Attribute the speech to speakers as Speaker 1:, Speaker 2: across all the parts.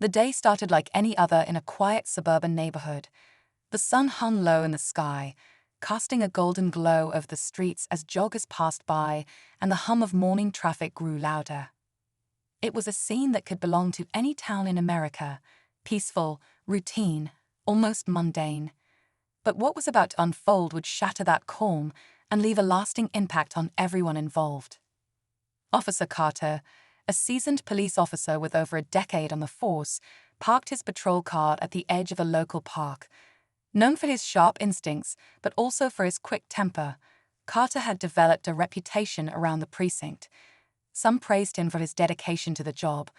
Speaker 1: The day started like any other in a quiet suburban neighborhood. The sun hung low in the sky, casting a golden glow over the streets as joggers passed by and the hum of morning traffic grew louder. It was a scene that could belong to any town in America, peaceful, routine, almost mundane. But what was about to unfold would shatter that calm and leave a lasting impact on everyone involved. Officer Carter, a seasoned police officer with over a decade on the force, parked his patrol car at the edge of a local park. Known for his sharp instincts, but also for his quick temper, Carter had developed a reputation around the precinct. Some praised him for his dedication to the job.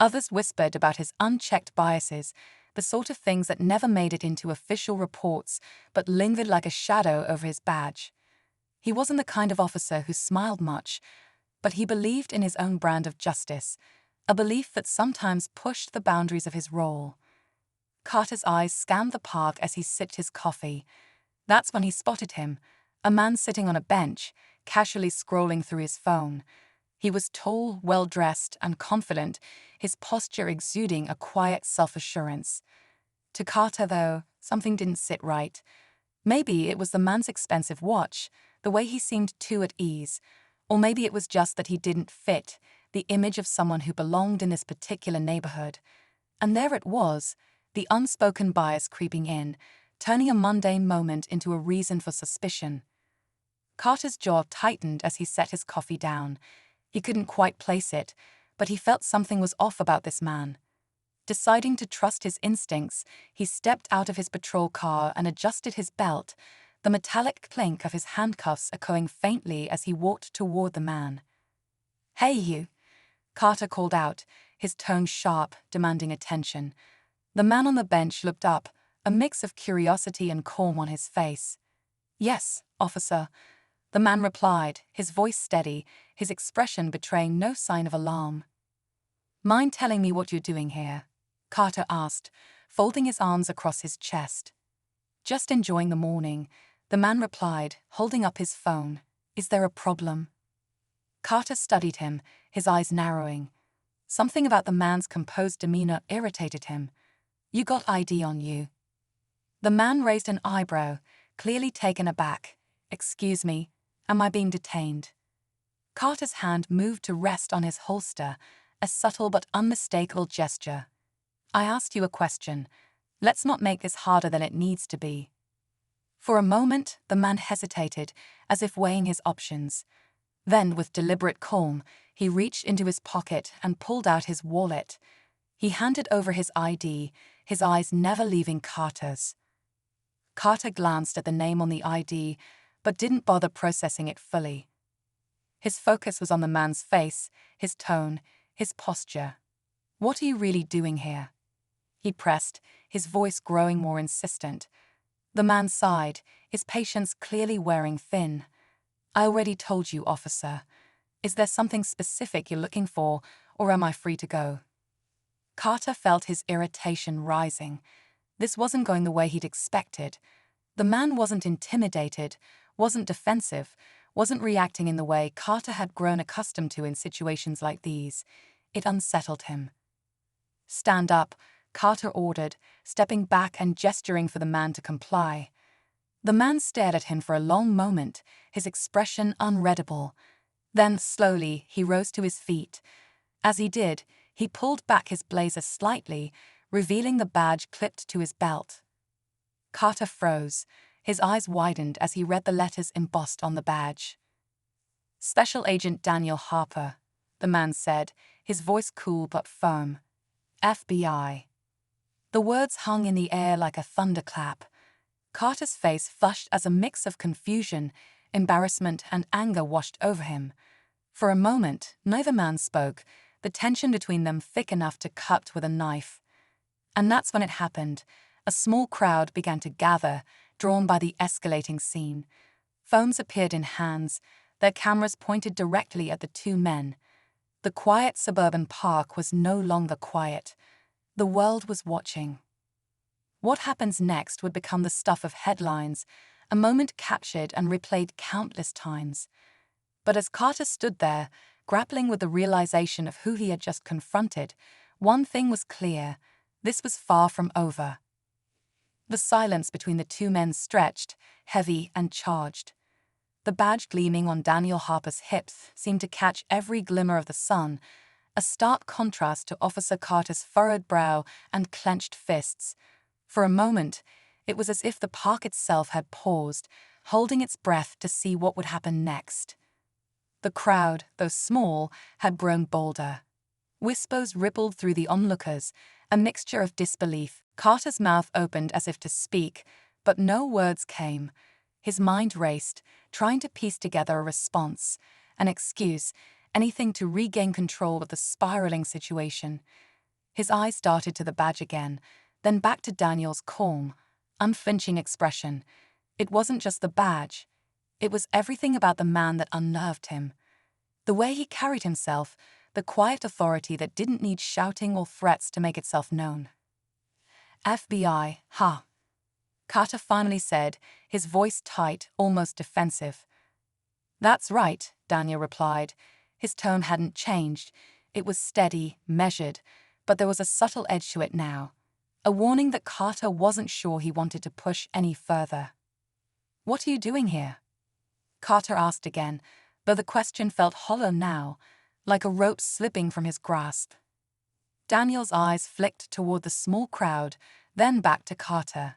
Speaker 1: Others whispered about his unchecked biases, the sort of things that never made it into official reports but lingered like a shadow over his badge. He wasn't the kind of officer who smiled much, but he believed in his own brand of justice, a belief that sometimes pushed the boundaries of his role. Carter's eyes scanned the park as he sipped his coffee. That's when he spotted him, a man sitting on a bench, casually scrolling through his phone. He was tall, well-dressed, and confident, his posture exuding a quiet self-assurance. To Carter, though, something didn't sit right. Maybe it was the man's expensive watch, the way he seemed too at ease, or maybe it was just that he didn't fit the image of someone who belonged in this particular neighborhood. And there it was, the unspoken bias creeping in, turning a mundane moment into a reason for suspicion. Carter's jaw tightened as he set his coffee down. He couldn't quite place it, but he felt something was off about this man. Deciding to trust his instincts, he stepped out of his patrol car and adjusted his belt, the metallic clink of his handcuffs echoing faintly as he walked toward the man. "Hey, you," Carter called out, his tone sharp, demanding attention. The man on the bench looked up, a mix of curiosity and calm on his face. "Yes, officer," the man replied, his voice steady, his expression betraying no sign of alarm. "Mind telling me what you're doing here?" Carter asked, folding his arms across his chest. "Just enjoying the morning," the man replied, holding up his phone. "Is there a problem?" Carter studied him, his eyes narrowing. Something about the man's composed demeanor irritated him. "You got ID on you?" The man raised an eyebrow, clearly taken aback. "Excuse me, am I being detained?" Carter's hand moved to rest on his holster, a subtle but unmistakable gesture. "I asked you a question. Let's not make this harder than it needs to be." For a moment, the man hesitated, as if weighing his options. Then, with deliberate calm, he reached into his pocket and pulled out his wallet. He handed over his ID, his eyes never leaving Carter's. Carter glanced at the name on the ID, but didn't bother processing it fully. His focus was on the man's face, his tone, his posture. "What are you really doing here?" he pressed, his voice growing more insistent. The man sighed, his patience clearly wearing thin. "I already told you, officer. Is there something specific you're looking for, or am I free to go?" Carter felt his irritation rising. This wasn't going the way he'd expected. The man wasn't intimidated, wasn't defensive, wasn't reacting in the way Carter had grown accustomed to in situations like these. It unsettled him. "Stand up," Carter ordered, stepping back and gesturing for the man to comply. The man stared at him for a long moment, his expression unreadable. Then, slowly, he rose to his feet. As he did, he pulled back his blazer slightly, revealing the badge clipped to his belt. Carter froze, his eyes widened as he read the letters embossed on the badge. "Special Agent Daniel Harper," the man said, his voice cool but firm. "FBI." The words hung in the air like a thunderclap. Carter's face flushed as a mix of confusion, embarrassment, and anger washed over him. For a moment, neither man spoke, the tension between them thick enough to cut with a knife. And that's when it happened. A small crowd began to gather, drawn by the escalating scene. Phones appeared in hands, their cameras pointed directly at the two men. The quiet suburban park was no longer quiet. The world was watching. What happens next would become the stuff of headlines, a moment captured and replayed countless times. But as Carter stood there, grappling with the realization of who he had just confronted, One thing was clear: this was far from over. The silence between the two men stretched, heavy and charged. The badge gleaming on Daniel Harper's hips seemed to catch every glimmer of the sun, a stark contrast to Officer Carter's furrowed brow and clenched fists. For a moment, it was as if the park itself had paused, holding its breath to see what would happen next. The crowd, though small, had grown bolder. Whispers rippled through the onlookers, a mixture of disbelief. Carter's mouth opened as if to speak, but no words came. His mind raced, trying to piece together a response, an excuse, anything to regain control of the spiraling situation. His eyes darted to the badge again, then back to Daniel's calm, unflinching expression. It wasn't just the badge. It was everything about the man that unnerved him. The way he carried himself, the quiet authority that didn't need shouting or threats to make itself known. FBI, huh? Carter finally said, his voice tight, almost defensive. That's right, Daniel replied. His tone hadn't changed. It was steady, measured, but there was a subtle edge to it now, a warning that Carter wasn't sure he wanted to push any further. What are you doing here? Carter asked again, though the question felt hollow now, like a rope slipping from his grasp. Daniel's eyes flicked toward the small crowd, then back to Carter.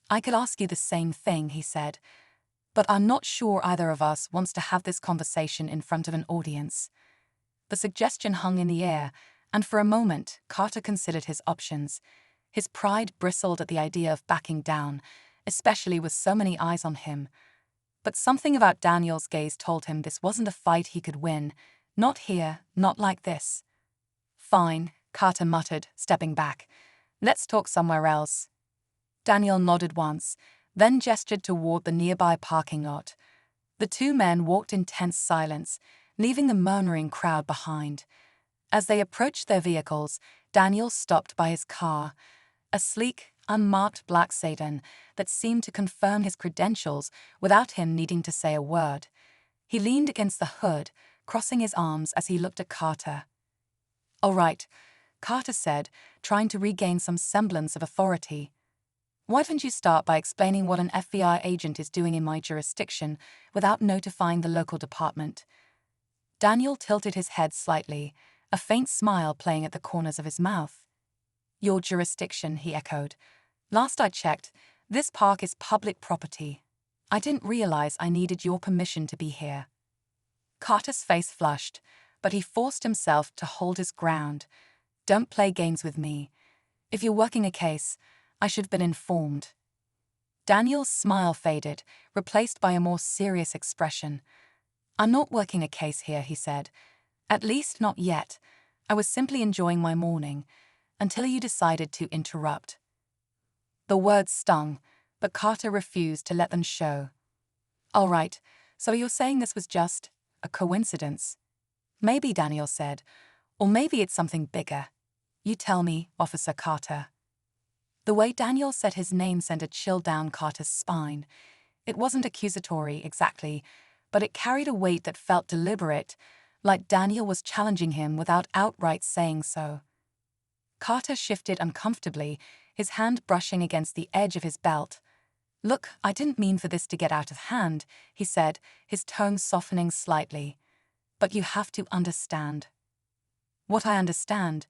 Speaker 1: I could ask you the same thing, he said, but I'm not sure either of us wants to have this conversation in front of an audience. The suggestion hung in the air, and for a moment, Carter considered his options. His pride bristled at the idea of backing down, especially with so many eyes on him. But something about Daniel's gaze told him this wasn't a fight he could win. Not here, not like this. Fine, Carter muttered, stepping back. Let's talk somewhere else. Daniel nodded once, then gestured toward the nearby parking lot. The two men walked in tense silence, leaving the murmuring crowd behind. As they approached their vehicles, Daniel stopped by his car, a sleek, unmarked black sedan that seemed to confirm his credentials without him needing to say a word. He leaned against the hood, crossing his arms as he looked at Carter. All right, Carter said, trying to regain some semblance of authority. Why don't you start by explaining what an FBI agent is doing in my jurisdiction without notifying the local department? Daniel tilted his head slightly, a faint smile playing at the corners of his mouth. Your jurisdiction, he echoed. Last I checked, this park is public property. I didn't realize I needed your permission to be here. Carter's face flushed, but he forced himself to hold his ground. Don't play games with me. If you're working a case, I should have been informed. Daniel's smile faded, replaced by a more serious expression. I'm not working a case here, he said. At least not yet. I was simply enjoying my morning, until you decided to interrupt. The words stung, but Carter refused to let them show. All right, so you're saying this was just a coincidence? Maybe, Daniel said, or maybe it's something bigger. You tell me, Officer Carter. The way Daniel said his name sent a chill down Carter's spine. It wasn't accusatory, exactly, but it carried a weight that felt deliberate, like Daniel was challenging him without outright saying so. Carter shifted uncomfortably, his hand brushing against the edge of his belt. Look, I didn't mean for this to get out of hand, he said, his tone softening slightly. But you have to understand. What I understand,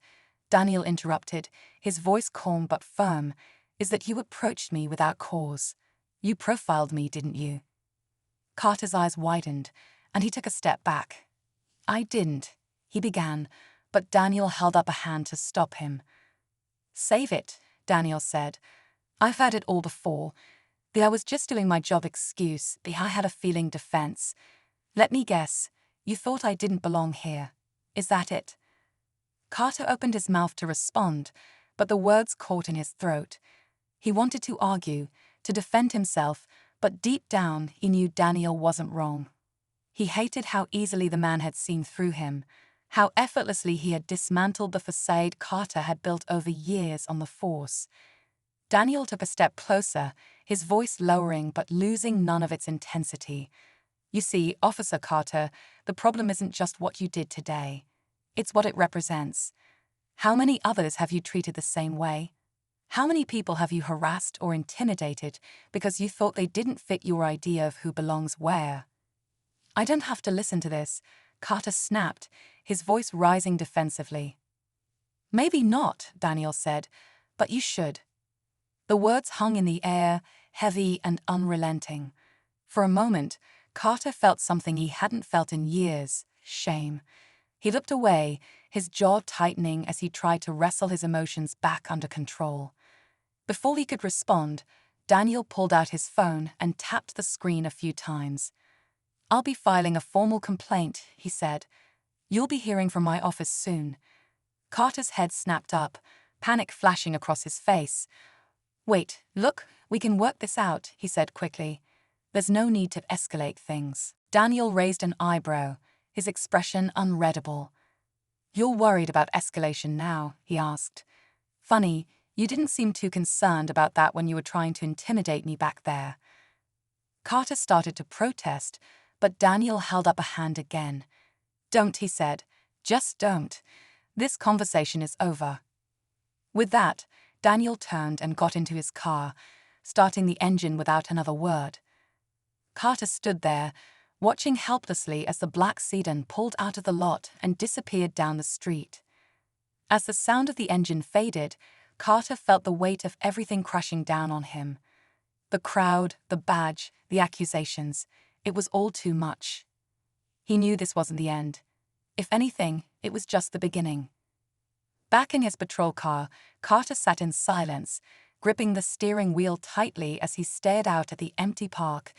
Speaker 1: Daniel interrupted, his voice calm but firm, is that you approached me without cause. You profiled me, didn't you? Carter's eyes widened, and he took a step back. I didn't, he began, but Daniel held up a hand to stop him. Save it, Daniel said. I've heard it all before. The I was just doing my job excuse, the I had a feeling defense. Let me guess, you thought I didn't belong here. Is that it? Carter opened his mouth to respond, but the words caught in his throat. He wanted to argue, to defend himself, but deep down he knew Daniel wasn't wrong. He hated how easily the man had seen through him, how effortlessly he had dismantled the facade Carter had built over years on the force. Daniel took a step closer, his voice lowering but losing none of its intensity. You see, Officer Carter, the problem isn't just what you did today. It's what it represents. How many others have you treated the same way? How many people have you harassed or intimidated because you thought they didn't fit your idea of who belongs where? I don't have to listen to this, Carter snapped, his voice rising defensively. Maybe not, Daniel said, but you should. The words hung in the air, heavy and unrelenting. For a moment, Carter felt something he hadn't felt in years: shame. He looked away, his jaw tightening as he tried to wrestle his emotions back under control. Before he could respond, Daniel pulled out his phone and tapped the screen a few times. "I'll be filing a formal complaint," he said. "You'll be hearing from my office soon." Carter's head snapped up, panic flashing across his face. "Wait, look, we can work this out," he said quickly. "There's no need to escalate things." Daniel raised an eyebrow, his expression unreadable. "You're worried about escalation now?" he asked. "Funny, you didn't seem too concerned about that when you were trying to intimidate me back there." Carter started to protest, but Daniel held up a hand again. "Don't," he said. "Just don't. This conversation is over." With that, Daniel turned and got into his car, starting the engine without another word. Carter stood there, watching helplessly as the black sedan pulled out of the lot and disappeared down the street. As the sound of the engine faded, Carter felt the weight of everything crashing down on him. The crowd, the badge, the accusations. It was all too much. He knew this wasn't the end. If anything, it was just the beginning. Back in his patrol car, Carter sat in silence, gripping the steering wheel tightly as he stared out at the empty park.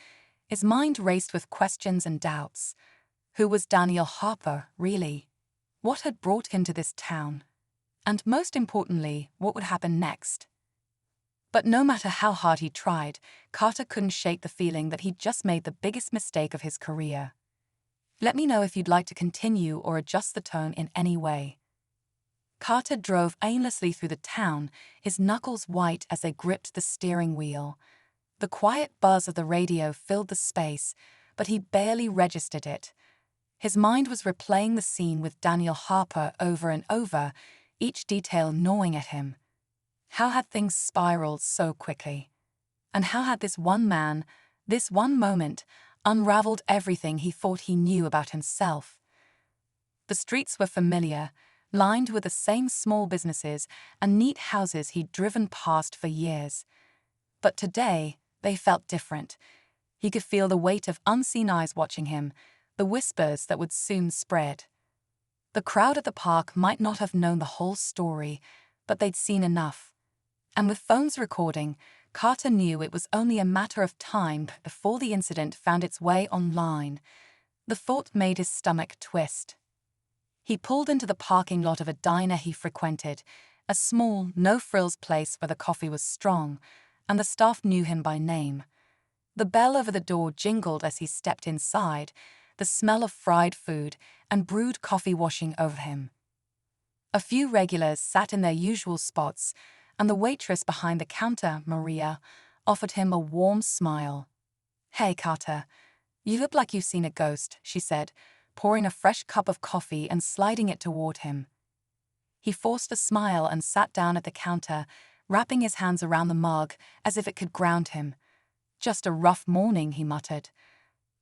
Speaker 1: His mind raced with questions and doubts. Who was Daniel Harper, really? What had brought him to this town? And most importantly, what would happen next? But no matter how hard he tried, Carter couldn't shake the feeling that he'd just made the biggest mistake of his career. "Let me know if you'd like to continue or adjust the tone in any way." Carter drove aimlessly through the town, his knuckles white as they gripped the steering wheel. The quiet buzz of the radio filled the space, but he barely registered it. His mind was replaying the scene with Daniel Harper over and over, each detail gnawing at him. How had things spiraled so quickly? And how had this one man, this one moment, unraveled everything he thought he knew about himself? The streets were familiar, lined with the same small businesses and neat houses he'd driven past for years. But today, they felt different. He could feel the weight of unseen eyes watching him, the whispers that would soon spread. The crowd at the park might not have known the whole story, but they'd seen enough. And with phones recording, Carter knew it was only a matter of time before the incident found its way online. The thought made his stomach twist. He pulled into the parking lot of a diner he frequented, a small, no-frills place where the coffee was strong, and the staff knew him by name. The bell over the door jingled as he stepped inside, the smell of fried food and brewed coffee washing over him. A few regulars sat in their usual spots, and the waitress behind the counter, Maria, offered him a warm smile. "Hey, Carter, you look like you've seen a ghost," she said, pouring a fresh cup of coffee and sliding it toward him. He forced a smile and sat down at the counter, wrapping his hands around the mug as if it could ground him. "Just a rough morning," he muttered.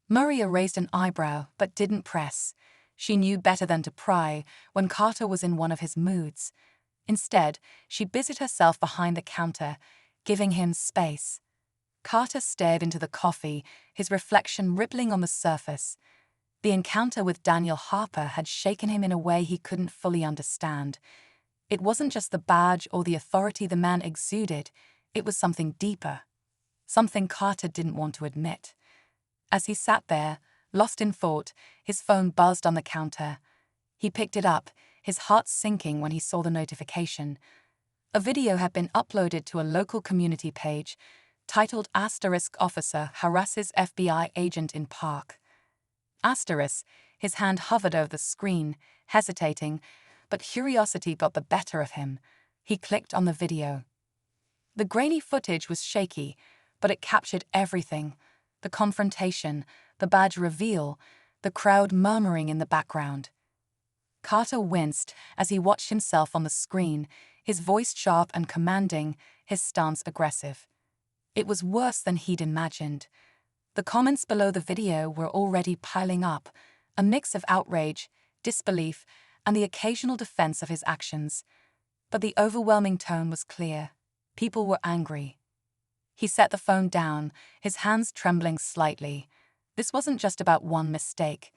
Speaker 1: Maria raised an eyebrow but didn't press. She knew better than to pry when Carter was in one of his moods. Instead, she busied herself behind the counter, giving him space. Carter stared into the coffee, his reflection rippling on the surface. The encounter with Daniel Harper had shaken him in a way he couldn't fully understand. It wasn't just the badge or the authority the man exuded, it was something deeper. Something Carter didn't want to admit. As he sat there, lost in thought, his phone buzzed on the counter. He picked it up, his heart sinking when he saw the notification. A video had been uploaded to a local community page, titled "Officer Harasses FBI Agent in Park." His hand hovered over the screen, hesitating, but curiosity got the better of him. He clicked on the video. The grainy footage was shaky, but it captured everything: the confrontation, the badge reveal, the crowd murmuring in the background. Carter winced as he watched himself on the screen, his voice sharp and commanding, his stance aggressive. It was worse than he'd imagined. The comments below the video were already piling up, a mix of outrage, disbelief, and the occasional defense of his actions. But the overwhelming tone was clear. People were angry. He set the phone down, his hands trembling slightly. This wasn't just about one mistake.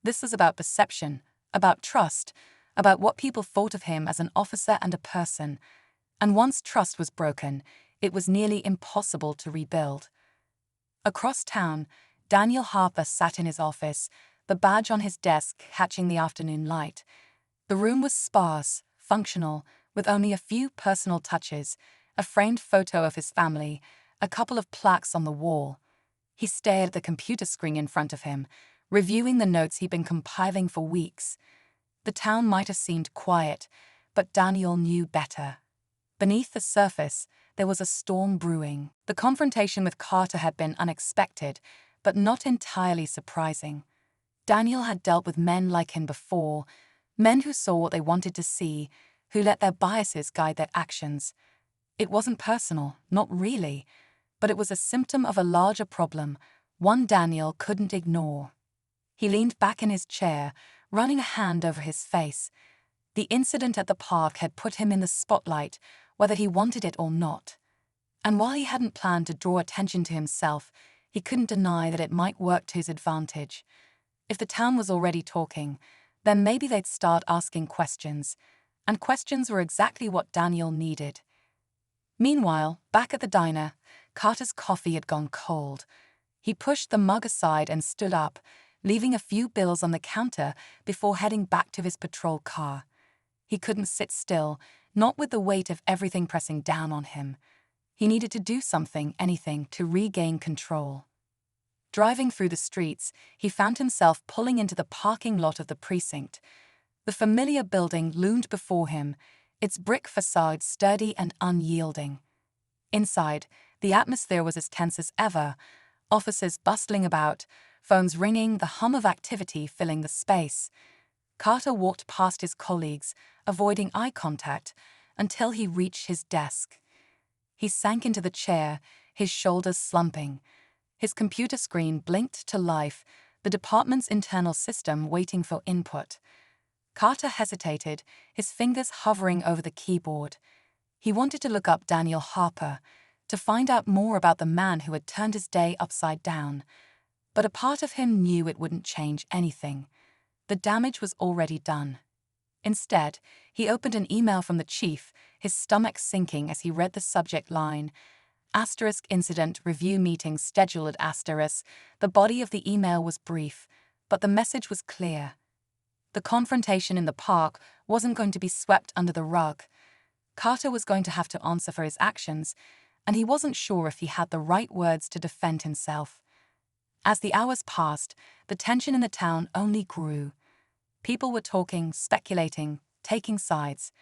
Speaker 1: This was about perception, about trust, about what people thought of him as an officer and a person. And once trust was broken, it was nearly impossible to rebuild. Across town, Daniel Harper sat in his office, the badge on his desk catching the afternoon light. The room was sparse, functional, with only a few personal touches, a framed photo of his family, a couple of plaques on the wall. He stared at the computer screen in front of him, reviewing the notes he'd been compiling for weeks. The town might have seemed quiet, but Daniel knew better. Beneath the surface, there was a storm brewing. The confrontation with Carter had been unexpected, but not entirely surprising. Daniel had dealt with men like him before, men who saw what they wanted to see, who let their biases guide their actions. It wasn't personal, not really, but it was a symptom of a larger problem, one Daniel couldn't ignore. He leaned back in his chair, running a hand over his face. The incident at the park had put him in the spotlight, whether he wanted it or not. And while he hadn't planned to draw attention to himself, he couldn't deny that it might work to his advantage. If the town was already talking, then maybe they'd start asking questions, and questions were exactly what Daniel needed. Meanwhile, back at the diner, Carter's coffee had gone cold. He pushed the mug aside and stood up, leaving a few bills on the counter before heading back to his patrol car. He couldn't sit still, not with the weight of everything pressing down on him. He needed to do something, anything, to regain control. Driving through the streets, he found himself pulling into the parking lot of the precinct. The familiar building loomed before him, its brick facade sturdy and unyielding. Inside, the atmosphere was as tense as ever, officers bustling about, phones ringing, the hum of activity filling the space. Carter walked past his colleagues, avoiding eye contact, until he reached his desk. He sank into the chair, his shoulders slumping. His computer screen blinked to life, the department's internal system waiting for input. Carter hesitated, his fingers hovering over the keyboard. He wanted to look up Daniel Harper, to find out more about the man who had turned his day upside down. But a part of him knew it wouldn't change anything. The damage was already done. Instead, he opened an email from the chief, his stomach sinking as he read the subject line, *incident review meeting scheduled *. The body of the email was brief, but the message was clear. The confrontation in the park wasn't going to be swept under the rug. Carter was going to have to answer for his actions, and he wasn't sure if he had the right words to defend himself. As the hours passed, the tension in the town only grew. People were talking, speculating, taking sides.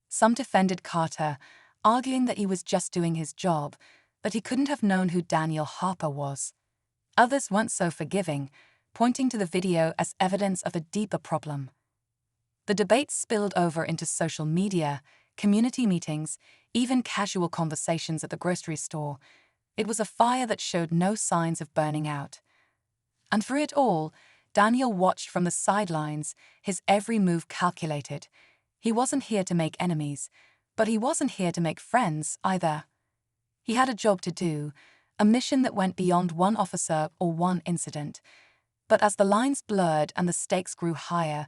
Speaker 1: Some defended Carter, arguing that he was just doing his job, that he couldn't have known who Daniel Harper was. Others weren't so forgiving, pointing to the video as evidence of a deeper problem. The debate spilled over into social media, community meetings, even casual conversations at the grocery store. It was a fire that showed no signs of burning out. And through it all, Daniel watched from the sidelines, his every move calculated. He wasn't here to make enemies, but he wasn't here to make friends either. He had a job to do, a mission that went beyond one officer or one incident. But as the lines blurred and the stakes grew higher,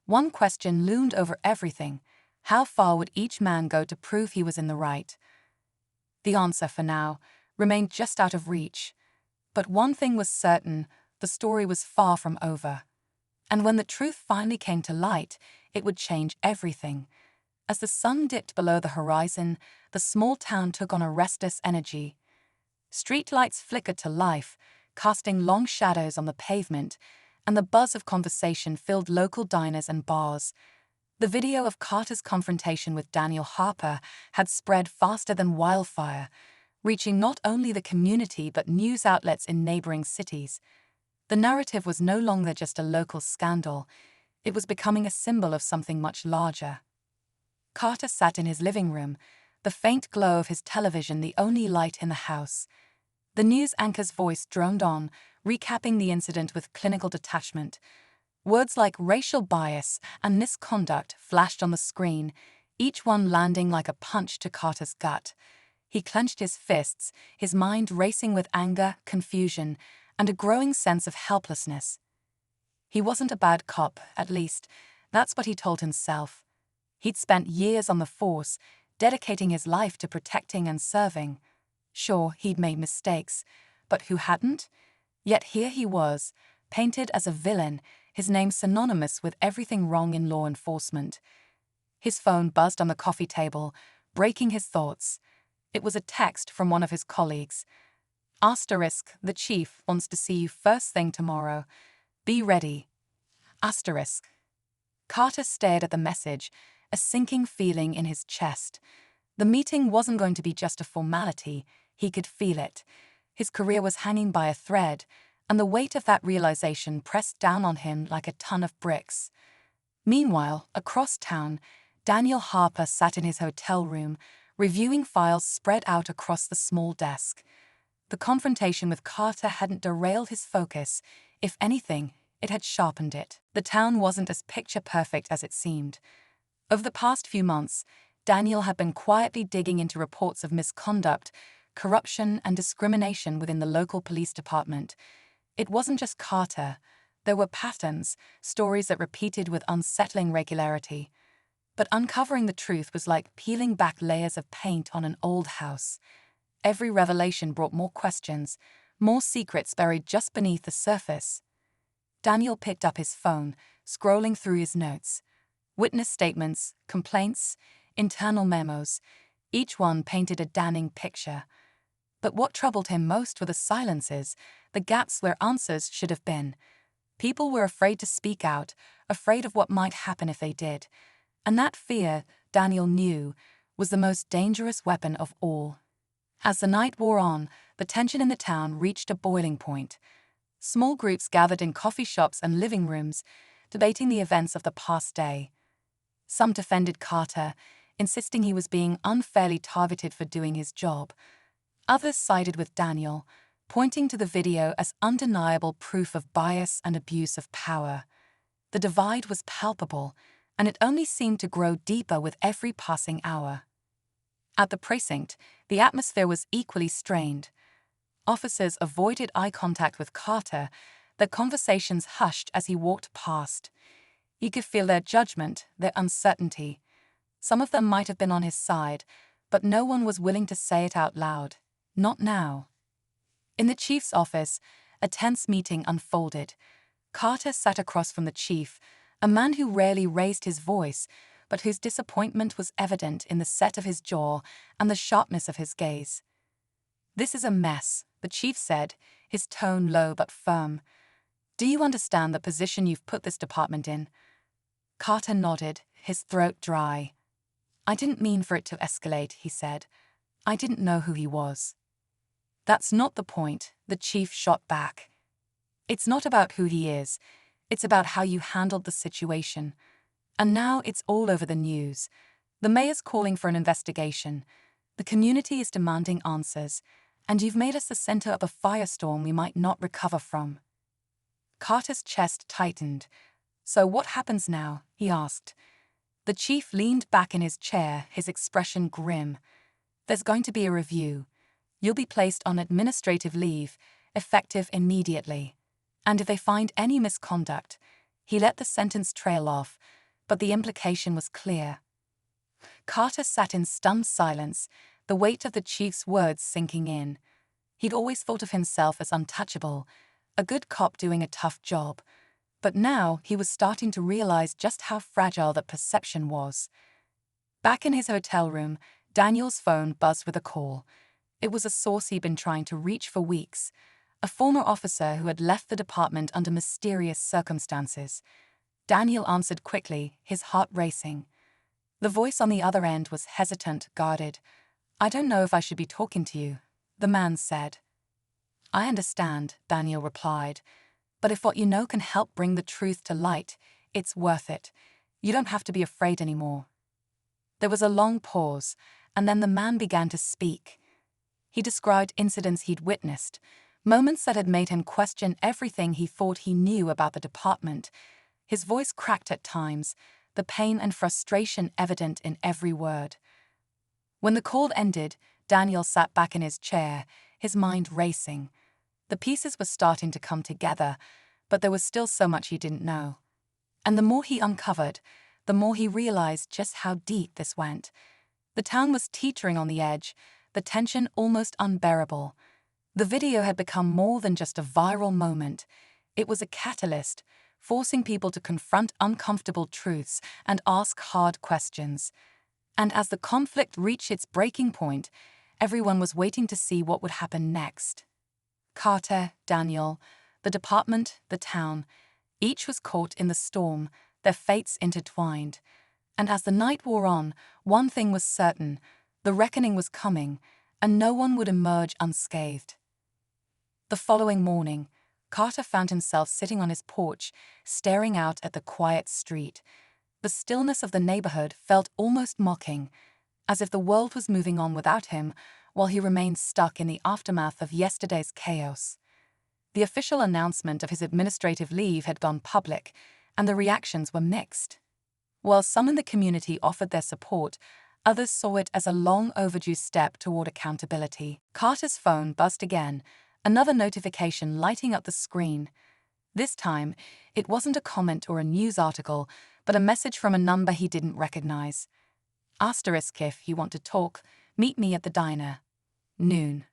Speaker 1: one question loomed over everything: how far would each man go to prove he was in the right? The answer, for now, remained just out of reach. But one thing was certain: the story was far from over. And when the truth finally came to light, it would change everything. As the sun dipped below the horizon, the small town took on a restless energy. Streetlights flickered to life, casting long shadows on the pavement, and the buzz of conversation filled local diners and bars. The video of Carter's confrontation with Daniel Harper had spread faster than wildfire, reaching not only the community but news outlets in neighboring cities. The narrative was no longer just a local scandal. It was becoming a symbol of something much larger. Carter sat in his living room, the faint glow of his television the only light in the house. The news anchor's voice droned on, recapping the incident with clinical detachment. Words like racial bias and misconduct flashed on the screen, each one landing like a punch to Carter's gut. He clenched his fists, his mind racing with anger, confusion, and a growing sense of helplessness. He wasn't a bad cop, at least. That's what he told himself. He'd spent years on the force, dedicating his life to protecting and serving. Sure, he'd made mistakes, but who hadn't? Yet here he was, painted as a villain, his name synonymous with everything wrong in law enforcement. His phone buzzed on the coffee table, breaking his thoughts. It was a text from one of his colleagues. Asterisk, the chief wants to see you first thing tomorrow. Be ready. Asterisk. Carter stared at the message, a sinking feeling in his chest. The meeting wasn't going to be just a formality. He could feel it. His career was hanging by a thread, and the weight of that realization pressed down on him like a ton of bricks. Meanwhile, across town, Daniel Harper sat in his hotel room, reviewing files spread out across the small desk. The confrontation with Carter hadn't derailed his focus. If anything, it had sharpened it. The town wasn't as picture-perfect as it seemed. Over the past few months, Daniel had been quietly digging into reports of misconduct, corruption, and discrimination within the local police department. It wasn't just Carter. There were patterns, stories that repeated with unsettling regularity. But uncovering the truth was like peeling back layers of paint on an old house. Every revelation brought more questions, more secrets buried just beneath the surface. Daniel picked up his phone, scrolling through his notes. Witness statements, complaints, internal memos, each one painted a damning picture. But what troubled him most were the silences, the gaps where answers should have been. People were afraid to speak out, afraid of what might happen if they did. And that fear, Daniel knew, was the most dangerous weapon of all. As the night wore on, the tension in the town reached a boiling point. Small groups gathered in coffee shops and living rooms, debating the events of the past day. Some defended Carter, insisting he was being unfairly targeted for doing his job. Others sided with Daniel, pointing to the video as undeniable proof of bias and abuse of power. The divide was palpable, and it only seemed to grow deeper with every passing hour. At the precinct, the atmosphere was equally strained. Officers avoided eye contact with Carter, their conversations hushed as he walked past. You could feel their judgment, their uncertainty. Some of them might have been on his side, but no one was willing to say it out loud. Not now. In the chief's office, a tense meeting unfolded. Carter sat across from the chief, a man who rarely raised his voice, but whose disappointment was evident in the set of his jaw and the sharpness of his gaze. "This is a mess," the chief said, his tone low but firm. "Do you understand the position you've put this department in?" Carter nodded, his throat dry. "I didn't mean for it to escalate," he said. "I didn't know who he was." "That's not the point," the chief shot back. "It's not about who he is. It's about how you handled the situation. And now it's all over the news. The mayor's calling for an investigation. The community is demanding answers, and you've made us the center of a firestorm we might not recover from." Carter's chest tightened. "So what happens now?" he asked. The chief leaned back in his chair, his expression grim. "There's going to be a review. You'll be placed on administrative leave, effective immediately. And if they find any misconduct," he let the sentence trail off, but the implication was clear. Carter sat in stunned silence, the weight of the chief's words sinking in. He'd always thought of himself as untouchable, a good cop doing a tough job. But now he was starting to realize just how fragile that perception was. Back in his hotel room, Daniel's phone buzzed with a call. It was a source he'd been trying to reach for weeks, a former officer who had left the department under mysterious circumstances. Daniel answered quickly, his heart racing. The voice on the other end was hesitant, guarded. "I don't know if I should be talking to you," the man said. "I understand," Daniel replied. "But if what you know can help bring the truth to light, It's worth it. You don't have to be afraid anymore." There was a long pause, and then the man began to speak. He described incidents he'd witnessed, moments that had made him question everything he thought he knew about the department. His voice cracked at times, the pain and frustration evident in every word. When the call ended, Daniel sat back in his chair, his mind racing. The pieces were starting to come together, but there was still so much he didn't know. And the more he uncovered, the more he realized just how deep this went. The town was teetering on the edge, the tension almost unbearable. The video had become more than just a viral moment. It was a catalyst, forcing people to confront uncomfortable truths and ask hard questions. And as the conflict reached its breaking point, everyone was waiting to see what would happen next. Carter, Daniel, the department, the town, each was caught in the storm, their fates intertwined. And as the night wore on, one thing was certain: the reckoning was coming, and no one would emerge unscathed. The following morning, Carter found himself sitting on his porch, staring out at the quiet street. The stillness of the neighborhood felt almost mocking, as if the world was moving on without him, while he remained stuck in the aftermath of yesterday's chaos. The official announcement of his administrative leave had gone public, and the reactions were mixed. While some in the community offered their support, others saw it as a long overdue step toward accountability. Carter's phone buzzed again, another notification lighting up the screen. This time, it wasn't a comment or a news article, but a message from a number he didn't recognize. Asterisk: if you want to talk, meet me at the diner. Noon.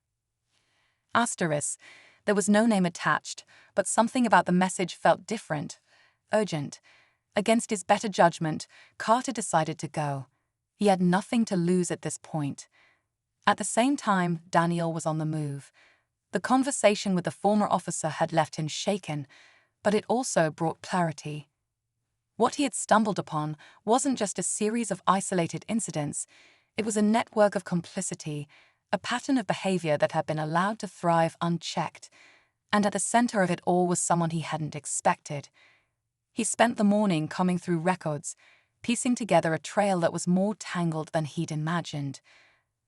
Speaker 1: Asterisk. There was no name attached, but something about the message felt different, urgent. Against his better judgment, Carter decided to go. He had nothing to lose at this point. At the same time, Daniel was on the move. The conversation with the former officer had left him shaken, but it also brought clarity. What he had stumbled upon wasn't just a series of isolated incidents, it was a network of complicity, a pattern of behavior that had been allowed to thrive unchecked, and at the center of it all was someone he hadn't expected. He spent the morning combing through records, piecing together a trail that was more tangled than he'd imagined.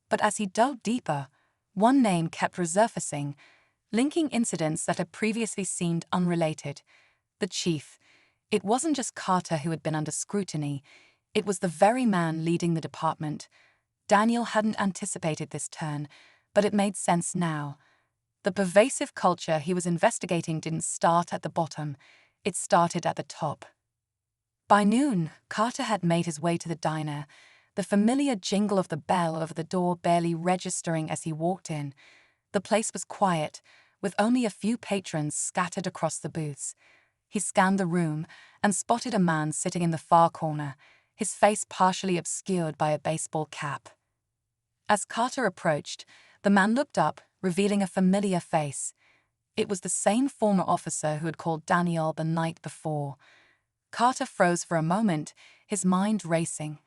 Speaker 1: But as he dug deeper, one name kept resurfacing, linking incidents that had previously seemed unrelated. The chief. It wasn't just Carter who had been under scrutiny, it was the very man leading the department. Daniel hadn't anticipated this turn, but it made sense now. The pervasive culture he was investigating didn't start at the bottom, it started at the top. By noon, Carter had made his way to the diner, the familiar jingle of the bell over the door barely registering as he walked in. The place was quiet, with only a few patrons scattered across the booths. He scanned the room and spotted a man sitting in the far corner, his face partially obscured by a baseball cap. As Carter approached, the man looked up, revealing a familiar face. It was the same former officer who had called Daniel the night before. Carter froze for a moment, his mind racing.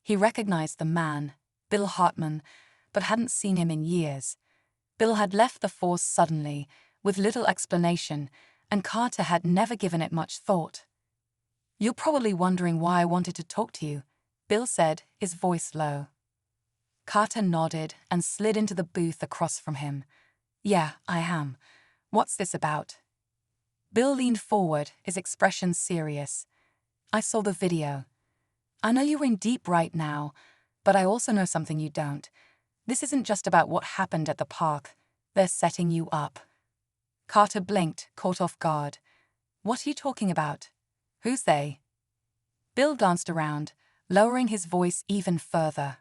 Speaker 1: He recognized the man, Bill Hartman, but hadn't seen him in years. Bill had left the force suddenly, with little explanation, and Carter had never given it much thought. "You're probably wondering why I wanted to talk to you," Bill said, his voice low. Carter nodded and slid into the booth across from him. "Yeah, I am. What's this about?" Bill leaned forward, his expression serious. "I saw the video. I know you're in deep right now, but I also know something you don't. This isn't just about what happened at the park. They're setting you up." Carter blinked, caught off guard. "What are you talking about? Who's they?" Bill glanced around, lowering his voice even further.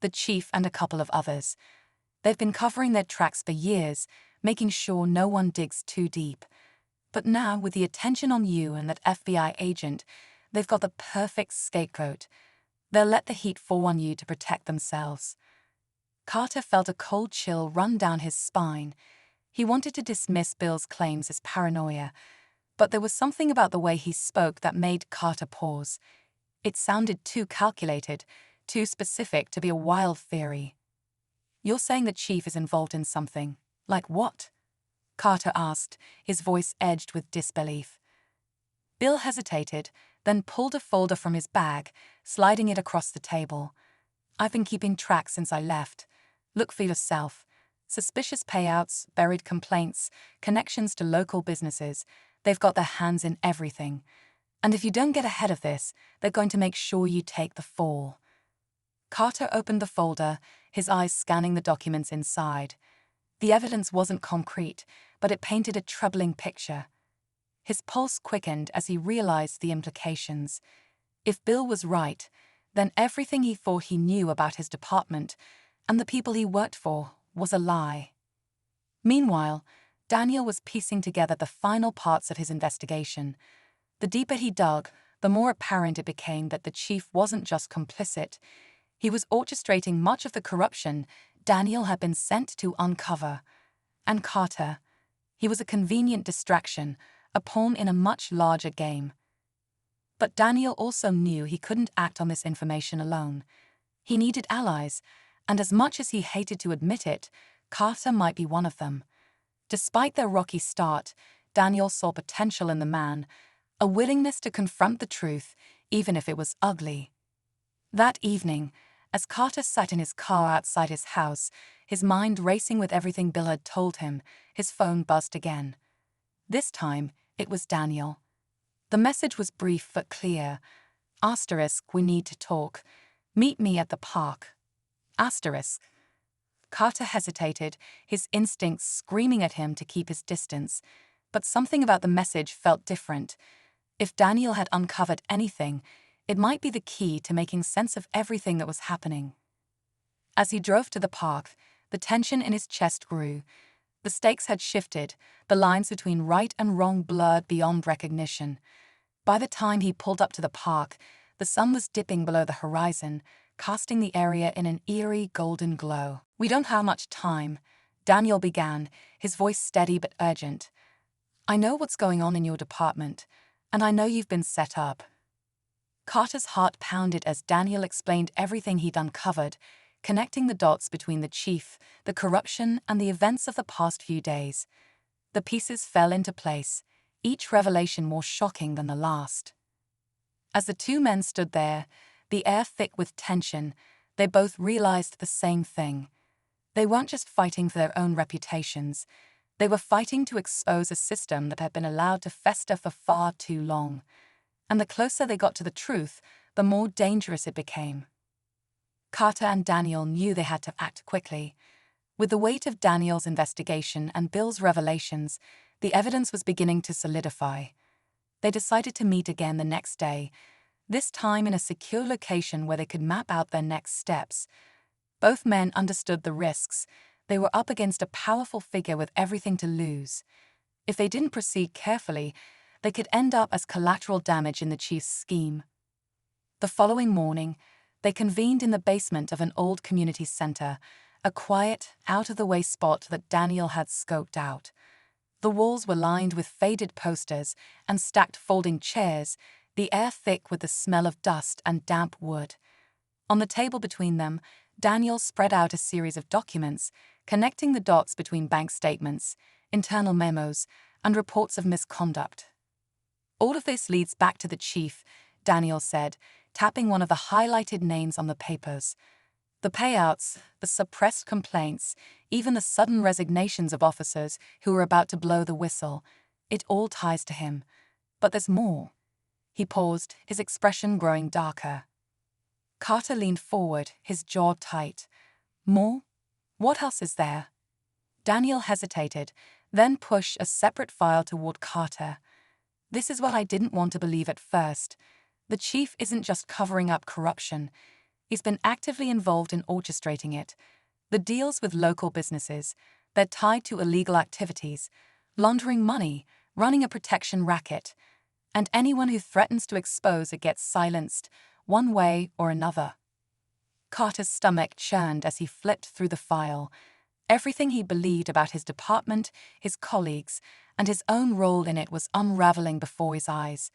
Speaker 1: "The chief and a couple of others. They've been covering their tracks for years, making sure no one digs too deep. But now, with the attention on you and that FBI agent, they've got the perfect scapegoat. They'll let the heat fall on you to protect themselves." Carter felt a cold chill run down his spine. He wanted to dismiss Bill's claims as paranoia, but there was something about the way he spoke that made Carter pause. It sounded too calculated, too specific to be a wild theory. "You're saying the chief is involved in something. Like what?" Carter asked, his voice edged with disbelief. Bill hesitated, then pulled a folder from his bag, sliding it across the table. "I've been keeping track since I left. Look for yourself. Suspicious payouts, buried complaints, connections to local businesses. They've got their hands in everything. And if you don't get ahead of this, they're going to make sure you take the fall." Carter opened the folder, his eyes scanning the documents inside. The evidence wasn't concrete, but it painted a troubling picture. His pulse quickened as he realized the implications. If Bill was right, then everything he thought he knew about his department and the people he worked for was a lie. Meanwhile, Daniel was piecing together the final parts of his investigation. The deeper he dug, the more apparent it became that the chief wasn't just complicit. He was orchestrating much of the corruption Daniel had been sent to uncover. And Carter, he was a convenient distraction, a pawn in a much larger game. But Daniel also knew he couldn't act on this information alone. He needed allies, and as much as he hated to admit it, Carter might be one of them. Despite their rocky start, Daniel saw potential in the man, a willingness to confront the truth, even if it was ugly. That evening, as Carter sat in his car outside his house, his mind racing with everything Bill had told him, his phone buzzed again. This time, it was Daniel. The message was brief but clear. *, we need to talk. Meet me at the park. *. Carter hesitated, his instincts screaming at him to keep his distance. But something about the message felt different. If Daniel had uncovered anything, it might be the key to making sense of everything that was happening. As he drove to the park, the tension in his chest grew. The stakes had shifted, the lines between right and wrong blurred beyond recognition. By the time he pulled up to the park, the sun was dipping below the horizon, casting the area in an eerie golden glow. "We don't have much time," Daniel began, his voice steady but urgent. "I know what's going on in your department, and I know you've been set up." Carter's heart pounded as Daniel explained everything he'd uncovered, connecting the dots between the chief, the corruption, and the events of the past few days. The pieces fell into place, each revelation more shocking than the last. As the two men stood there, the air thick with tension, they both realized the same thing. They weren't just fighting for their own reputations. They were fighting to expose a system that had been allowed to fester for far too long. And the closer they got to the truth, the more dangerous it became. Carter and Daniel knew they had to act quickly. With the weight of Daniel's investigation and Bill's revelations, the evidence was beginning to solidify. They decided to meet again the next day, this time in a secure location where they could map out their next steps. Both men understood the risks. They were up against a powerful figure with everything to lose. If they didn't proceed carefully, they could end up as collateral damage in the chief's scheme. The following morning, they convened in the basement of an old community center, a quiet, out-of-the-way spot that Daniel had scoped out. The walls were lined with faded posters and stacked folding chairs, the air thick with the smell of dust and damp wood. On the table between them, Daniel spread out a series of documents, connecting the dots between bank statements, internal memos, and reports of misconduct. "All of this leads back to the chief," Daniel said, tapping one of the highlighted names on the papers. "The payouts, the suppressed complaints, even the sudden resignations of officers who were about to blow the whistle, it all ties to him. But there's more." He paused, his expression growing darker. Carter leaned forward, his jaw tight. "More? What else is there?" Daniel hesitated, then pushed a separate file toward Carter. "This is what I didn't want to believe at first. The chief isn't just covering up corruption. He's been actively involved in orchestrating it. The deals with local businesses, they're tied to illegal activities, laundering money, running a protection racket. And anyone who threatens to expose it gets silenced, one way or another." Carter's stomach churned as he flipped through the file. Everything he believed about his department, his colleagues, and his own role in it was unraveling before his eyes.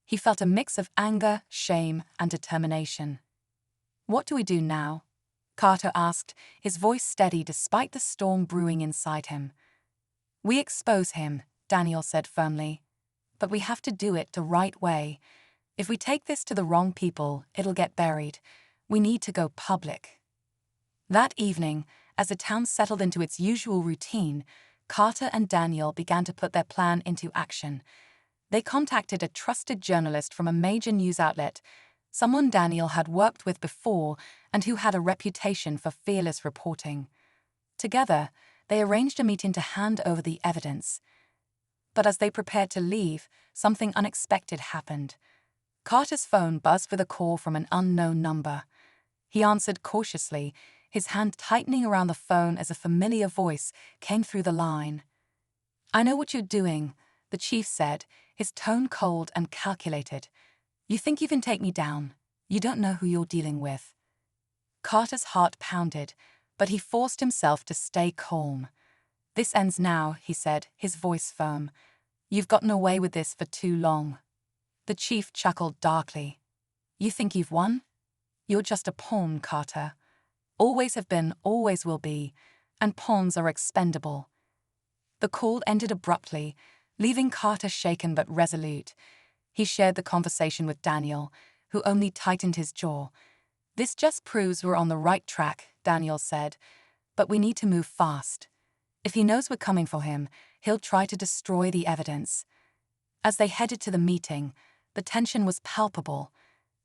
Speaker 1: He felt a mix of anger, shame, and determination. "What do we do now?" Carter asked, his voice steady despite the storm brewing inside him. "We expose him," Daniel said firmly. "But we have to do it the right way. If we take this to the wrong people, it'll get buried. We need to go public. That evening, as the town settled into its usual routine, Carter and Daniel began to put their plan into action. They contacted a trusted journalist from a major news outlet, someone Daniel had worked with before and who had a reputation for fearless reporting. Together, they arranged a meeting to hand over the evidence. But as they prepared to leave, something unexpected happened. Carter's phone buzzed with a call from an unknown number. He answered cautiously, his hand tightening around the phone as a familiar voice came through the line. "I know what you're doing," the chief said, his tone cold and calculated. "You think you can take me down. You don't know who you're dealing with." Carter's heart pounded, but he forced himself to stay calm. "This ends now," he said, his voice firm. "You've gotten away with this for too long." The chief chuckled darkly. "You think you've won? You're just a pawn, Carter. Always have been, always will be, and pawns are expendable." The call ended abruptly, leaving Carter shaken but resolute. He shared the conversation with Daniel, who only tightened his jaw. "This just proves we're on the right track," Daniel said, "but we need to move fast. If he knows we're coming for him, he'll try to destroy the evidence." As they headed to the meeting, the tension was palpable.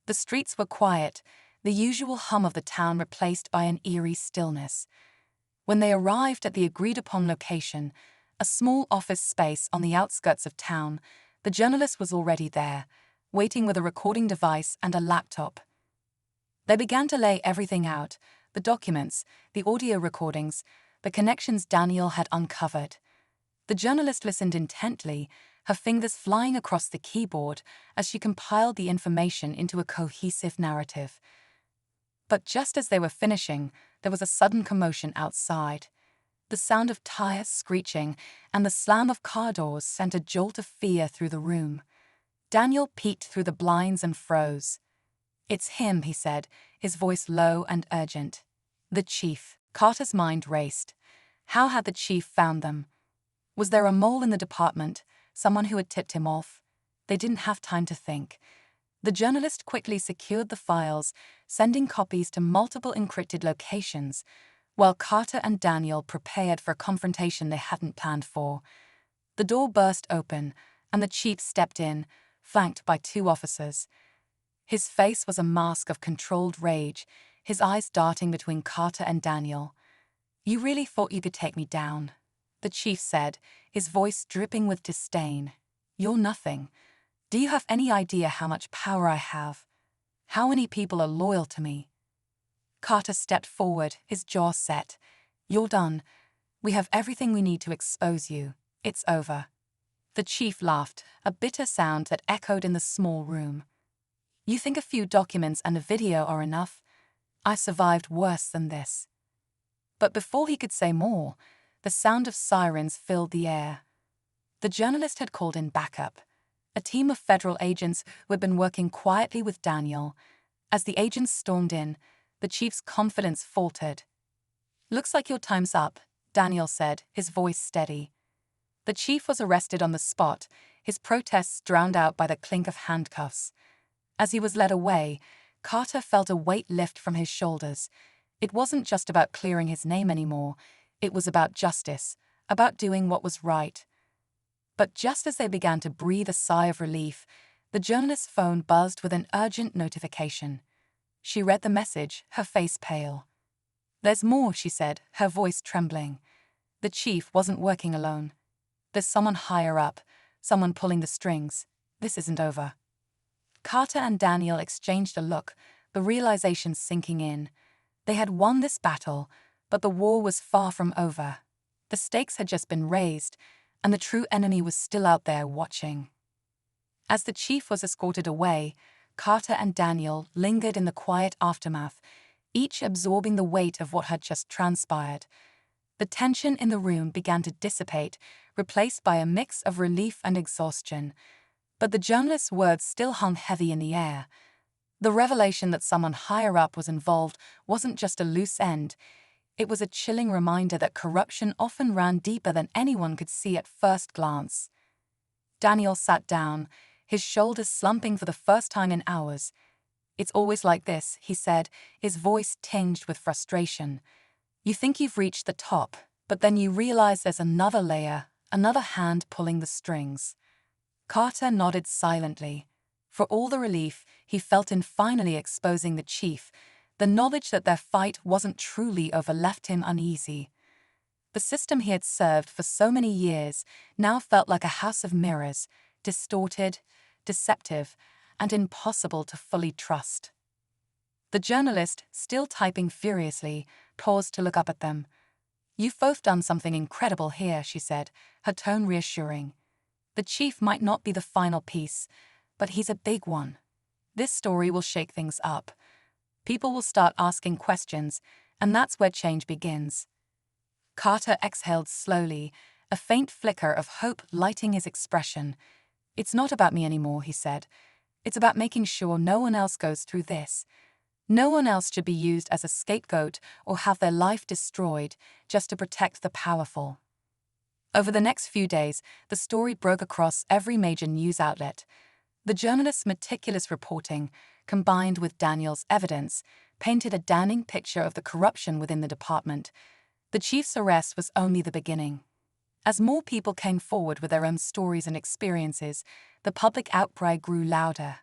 Speaker 1: The streets were quiet, the usual hum of the town replaced by an eerie stillness. When they arrived at the agreed-upon location, a small office space on the outskirts of town, the journalist was already there, waiting with a recording device and a laptop. They began to lay everything out, the documents, the audio recordings, the connections Daniel had uncovered. The journalist listened intently, her fingers flying across the keyboard as she compiled the information into a cohesive narrative. But just as they were finishing, there was a sudden commotion outside. The sound of tires screeching and the slam of car doors sent a jolt of fear through the room. Daniel peeked through the blinds and froze. "It's him," he said, his voice low and urgent. "The chief." Carter's mind raced. How had the chief found them? Was there a mole in the department, someone who had tipped him off? They didn't have time to think. The journalist quickly secured the files, sending copies to multiple encrypted locations, while Carter and Daniel prepared for a confrontation they hadn't planned for. The door burst open, and the chief stepped in, flanked by 2 officers. His face was a mask of controlled rage, his eyes darting between Carter and Daniel. "You really thought you could take me down," the chief said, his voice dripping with disdain. "You're nothing. Do you have any idea how much power I have? How many people are loyal to me?" Carter stepped forward, his jaw set. "You're done. We have everything we need to expose you. It's over." The chief laughed, a bitter sound that echoed in the small room. "You think a few documents and a video are enough? I survived worse than this." But before he could say more, the sound of sirens filled the air. The journalist had called in backup, a team of federal agents who had been working quietly with Daniel. As the agents stormed in, the chief's confidence faltered. "Looks like your time's up," Daniel said, his voice steady. The chief was arrested on the spot, his protests drowned out by the clink of handcuffs. As he was led away, Carter felt a weight lift from his shoulders. It wasn't just about clearing his name anymore. It was about justice, about doing what was right. But just as they began to breathe a sigh of relief, the journalist's phone buzzed with an urgent notification. She read the message, her face pale. "There's more," she said, her voice trembling. "The chief wasn't working alone. There's someone higher up, someone pulling the strings. This isn't over." Carter and Daniel exchanged a look, the realization sinking in. They had won this battle, but the war was far from over. The stakes had just been raised, and the true enemy was still out there watching. As the chief was escorted away, Carter and Daniel lingered in the quiet aftermath, each absorbing the weight of what had just transpired. The tension in the room began to dissipate, replaced by a mix of relief and exhaustion. But the journalist's words still hung heavy in the air. The revelation that someone higher up was involved wasn't just a loose end. It was a chilling reminder that corruption often ran deeper than anyone could see at first glance. Daniel sat down, his shoulders slumping for the first time in hours. "It's always like this," he said, his voice tinged with frustration. "You think you've reached the top, but then you realize there's another layer, another hand pulling the strings." Carter nodded silently. For all the relief he felt in finally exposing the chief, the knowledge that their fight wasn't truly over left him uneasy. The system he had served for so many years now felt like a house of mirrors, distorted, deceptive, and impossible to fully trust. The journalist, still typing furiously, paused to look up at them. "You've both done something incredible here," she said, her tone reassuring. "The chief might not be the final piece, but he's a big one. This story will shake things up. People will start asking questions, and that's where change begins." Carter exhaled slowly, a faint flicker of hope lighting his expression. "It's not about me anymore," he said. "It's about making sure no one else goes through this. No one else should be used as a scapegoat or have their life destroyed just to protect the powerful." Over the next few days, the story broke across every major news outlet. The journalist's meticulous reporting, combined with Daniel's evidence, painted a damning picture of the corruption within the department. The chief's arrest was only the beginning. As more people came forward with their own stories and experiences, the public outcry grew louder.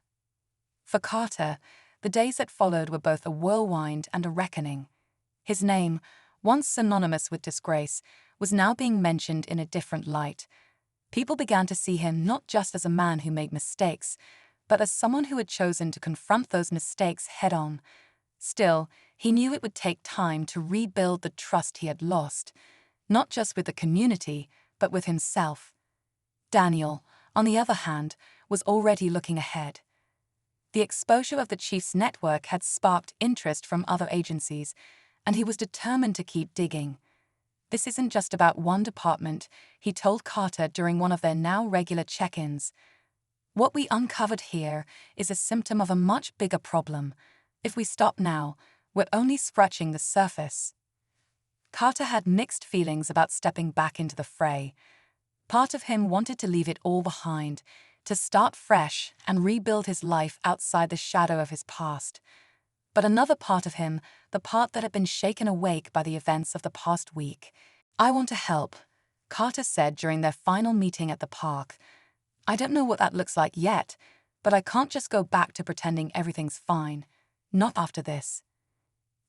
Speaker 1: For Carter, the days that followed were both a whirlwind and a reckoning. His name, once synonymous with disgrace, was now being mentioned in a different light. People began to see him not just as a man who made mistakes, but as someone who had chosen to confront those mistakes head-on. Still, he knew it would take time to rebuild the trust he had lost, not just with the community, but with himself. Daniel, on the other hand, was already looking ahead. The exposure of the chief's network had sparked interest from other agencies, and he was determined to keep digging. "This isn't just about one department," he told Carter during one of their now regular check-ins. "What we uncovered here is a symptom of a much bigger problem. If we stop now, we're only scratching the surface." Carter had mixed feelings about stepping back into the fray. Part of him wanted to leave it all behind, to start fresh and rebuild his life outside the shadow of his past. But another part of him, the part that had been shaken awake by the events of the past week. "I want to help," Carter said during their final meeting at the park. "I don't know what that looks like yet, but I can't just go back to pretending everything's fine. Not after this."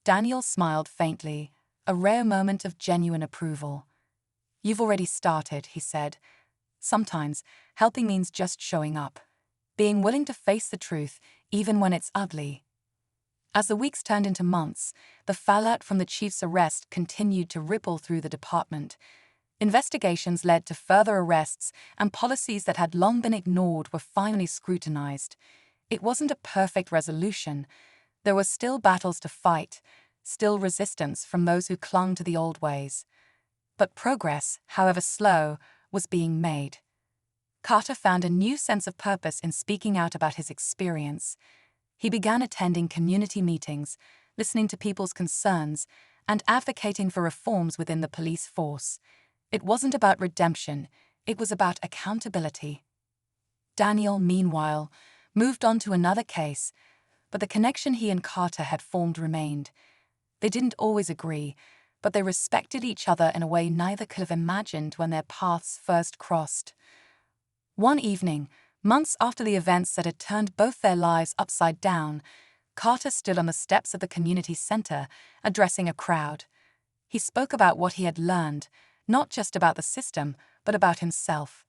Speaker 1: Daniel smiled faintly, a rare moment of genuine approval. "You've already started," he said. "Sometimes, helping means just showing up, being willing to face the truth, even when it's ugly." As the weeks turned into months, the fallout from the chief's arrest continued to ripple through the department. Investigations led to further arrests, and policies that had long been ignored were finally scrutinized. It wasn't a perfect resolution. There were still battles to fight, still resistance from those who clung to the old ways. But progress, however slow, was being made. Carter found a new sense of purpose in speaking out about his experience. He began attending community meetings, listening to people's concerns, and advocating for reforms within the police force. It wasn't about redemption, it was about accountability. Daniel, meanwhile, moved on to another case, but the connection he and Carter had formed remained. They didn't always agree, but they respected each other in a way neither could have imagined when their paths first crossed. One evening, months after the events that had turned both their lives upside down, Carter stood on the steps of the community center, addressing a crowd. He spoke about what he had learned, not just about the system, but about himself.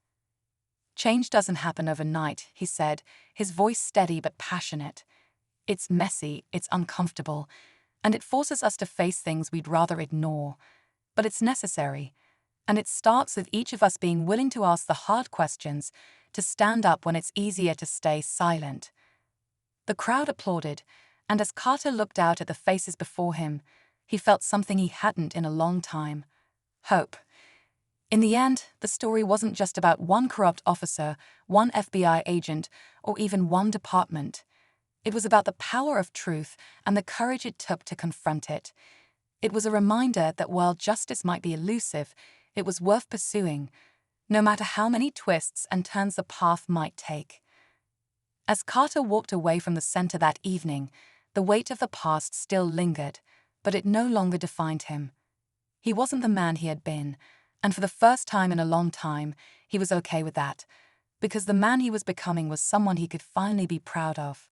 Speaker 1: "Change doesn't happen overnight," he said, his voice steady but passionate. "It's messy, it's uncomfortable, and it forces us to face things we'd rather ignore. But it's necessary. And it starts with each of us being willing to ask the hard questions, to stand up when it's easier to stay silent." The crowd applauded, and as Carter looked out at the faces before him, he felt something he hadn't in a long time: hope. In the end, the story wasn't just about one corrupt officer, one FBI agent, or even one department. It was about the power of truth and the courage it took to confront it. It was a reminder that while justice might be elusive, it was worth pursuing, no matter how many twists and turns the path might take. As Carter walked away from the center that evening, the weight of the past still lingered, but it no longer defined him. He wasn't the man he had been, and for the first time in a long time, he was okay with that, because the man he was becoming was someone he could finally be proud of.